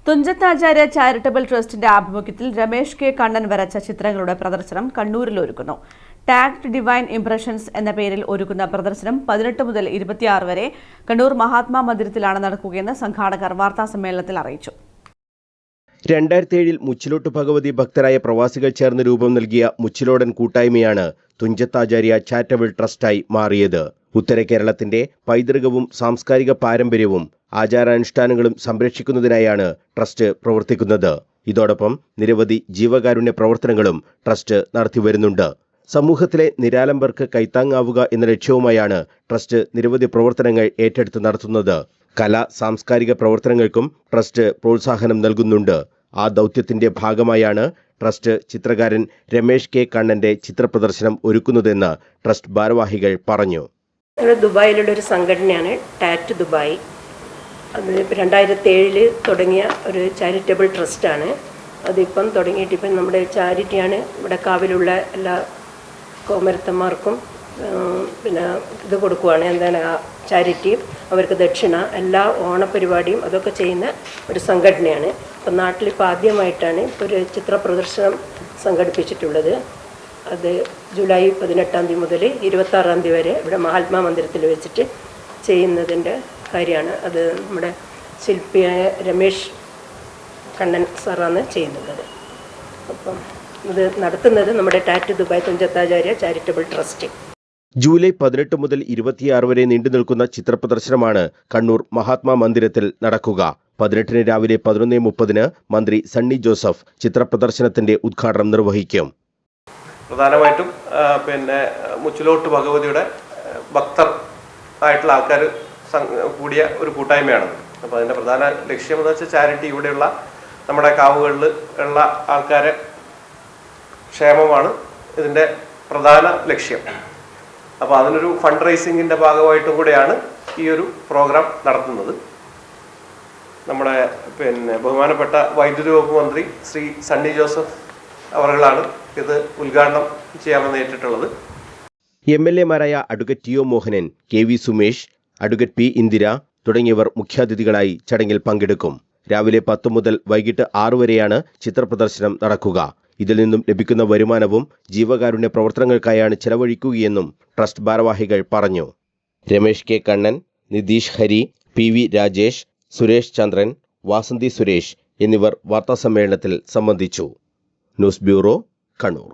Thunchathacharya charitable ട്രസ്റ്റിന്റെ ആഭിമുഖ്യത്തിൽ Ramesh K Kannan വരച്ച ചിത്രങ്ങളുടെ പ്രദർശനം കണ്ണൂരിൽ ഒരുക്കുന്നു. ടാഗ്ഡ് ഡിവൈൻ ഇംപ്രഷൻസ് എന്ന പേരിൽ ഒരുക്കുന്ന പ്രദർശനം 18 മുതൽ 26 വരെ കണ്ണൂർ മഹാത്മാ മന്ദിരത്തിലാണ് നടക്കുകയെന്ന് സംഘാടകർ വാർത്താസമ്മേളനത്തിൽ അറിയിച്ചു. 2007 മുച്ചിലോട്ട് ഭഗവതി ഭക്തരായ പ്രവാസികൾ ചേർന്ന് രൂപം നൽകിയ മുച്ചിലോടൻ കൂട്ടായ്മയാണ് തുഞ്ചത്താചാര്യ ചാരിറ്റബിൾ ട്രസ്റ്റായി മാറിയത്. ഉത്തര കേരളത്തിന്റെ പൈതൃകവും സാംസ്കാരിക പാരമ്പര്യവും ആചാരാനുഷ്ഠാനങ്ങളും സംരക്ഷിക്കുന്നതിനായാണ് ട്രസ്റ്റ് പ്രവർത്തിക്കുന്നത്. ഇതോടൊപ്പം നിരവധി ജീവകാരുണ്യ പ്രവർത്തനങ്ങളും ട്രസ്റ്റ് നടത്തിവരുന്നുണ്ട്. സമൂഹത്തിലെ നിരാലംബർക്ക് കൈത്താങ്ങാവുക എന്ന ലക്ഷ്യവുമായാണ് ട്രസ്റ്റ് നിരവധി പ്രവർത്തനങ്ങൾ ഏറ്റെടുത്ത് നടത്തുന്നത്. കലാ സാംസ്കാരിക പ്രവർത്തനങ്ങൾക്കും ട്രസ്റ്റ് പ്രോത്സാഹനം നൽകുന്നുണ്ട്. ആ ദൗത്യത്തിന്റെ ഭാഗമായാണ് ട്രസ്റ്റ് ചിത്രകാരൻ രമേശ് കെ കണ്ണന്റെ ചിത്രപ്രദർശനം ഒരുക്കുന്നതെന്ന് ട്രസ്റ്റ് ഭാരവാഹികൾ പറഞ്ഞു. ദുബായിലുള്ള ഒരു സംഘടനയാണ് ടാറ്റ് ദുബായ്. അത് 2007 തുടങ്ങിയ ഒരു ചാരിറ്റബിൾ ട്രസ്റ്റാണ്. അതിപ്പം തുടങ്ങിയിട്ട് ഇപ്പം നമ്മുടെ ചാരിറ്റിയാണ്. ഇവിടെ കാവിലുള്ള എല്ലാ കോമരത്തന്മാർക്കും പിന്നെ ഇത് കൊടുക്കുവാണ്. എന്താണ് ചാരിറ്റി, അവർക്ക് ദക്ഷിണ, എല്ലാ ഓണപരിപാടിയും അതൊക്കെ ചെയ്യുന്ന ഒരു സംഘടനയാണ്. അപ്പം നാട്ടിലിപ്പോൾ ആദ്യമായിട്ടാണ് ഇപ്പോൾ ഒരു ചിത്ര പ്രദർശനം സംഘടിപ്പിച്ചിട്ടുള്ളത്. അത് ജൂലൈ 18 മുതൽ 26 വരെ ഇവിടെ മഹാത്മാ മന്ദിരത്തിൽ വെച്ചിട്ട് ചെയ്യുന്നതിൻ്റെ കാര്യമാണ്. അത് നമ്മുടെ ശില്പിയായ രമേശ് കണ്ണൻ സാറാണ് ചെയ്യുന്നുള്ളത്. അപ്പം ഇത് നടത്തുന്നത് നമ്മുടെ ടാറ്റ് Dubai Thunchathacharya charitable trust. July 18 മുതൽ 26 വരെ നീണ്ടുനിൽക്കുന്ന ചിത്രപ്രദർശനമാണ് കണ്ണൂർ മഹാത്മാ മന്ദിരത്തിൽ നടക്കുക. 18 രാവിലെ 11:30 മന്ത്രി സണ്ണി ജോസഫ് ചിത്രപ്രദർശനത്തിന്റെ ഉദ്ഘാടനം നിർവഹിക്കും. പ്രധാനമായിട്ടും മുച്ചിലോട്ട് ഭഗവതിയുടെ ഭക്തർ ആയിട്ടുള്ള ആൾക്കാർ കൂടിയ ഒരു കൂട്ടായ്മയാണ്. അപ്പോൾ അതിൻ്റെ പ്രധാന ലക്ഷ്യം എന്ന് വെച്ചാൽ ചാരിറ്റി, ഇവിടെയുള്ള നമ്മുടെ കാവുകളിൽ ഉള്ള ആൾക്കാരെ ക്ഷേമമാണ് ഇതിൻ്റെ പ്രധാന ലക്ഷ്യം. അപ്പോൾ അതിനൊരു ഫണ്ട് റൈസിങ്ങിൻ്റെ ഭാഗമായിട്ടും കൂടെയാണ് ഈ ഒരു പ്രോഗ്രാം നടത്തുന്നത്. നമ്മുടെ ബഹുമാനപ്പെട്ട വൈദ്യുതി വകുപ്പ് മന്ത്രി ശ്രീ സണ്ണി ജോസഫ് അവர்களാണ് ഇത് ഉദ്ഘാടനം ചെയ്യാമെന്ന് ഏറ്റിട്ടുള്ളത്. MLA-മാരായ advocate T O. Mohanan, KV Sumesh, advocate P. Indira തുടങ്ങിയവർ മുഖ്യാതിഥികളായി ചടങ്ങിൽ പങ്കെടുക്കും. രാവിലെ 10 മുതൽ വൈകിട്ട് 6 വരെയാണ് ചിത്രപ്രദർശനം നടക്കുക. ഇതിൽ നിന്നും ലഭിക്കുന്ന വരുമാനവും ജീവകാരുണ്യ പ്രവർത്തനങ്ങൾക്കായാണ് ചെലവഴിക്കുകയെന്നും ട്രസ്റ്റ് ഭാരവാഹികൾ പറഞ്ഞു. രമേശ് കെ കണ്ണൻ, നിതീഷ് ഹരി, PV രാജേഷ്, സുരേഷ് ചന്ദ്രൻ, വാസന്തി സുരേഷ് എന്നിവർ വാർത്താസമ്മേളനത്തിൽ സംബന്ധിച്ചു. News bureau, Kannur.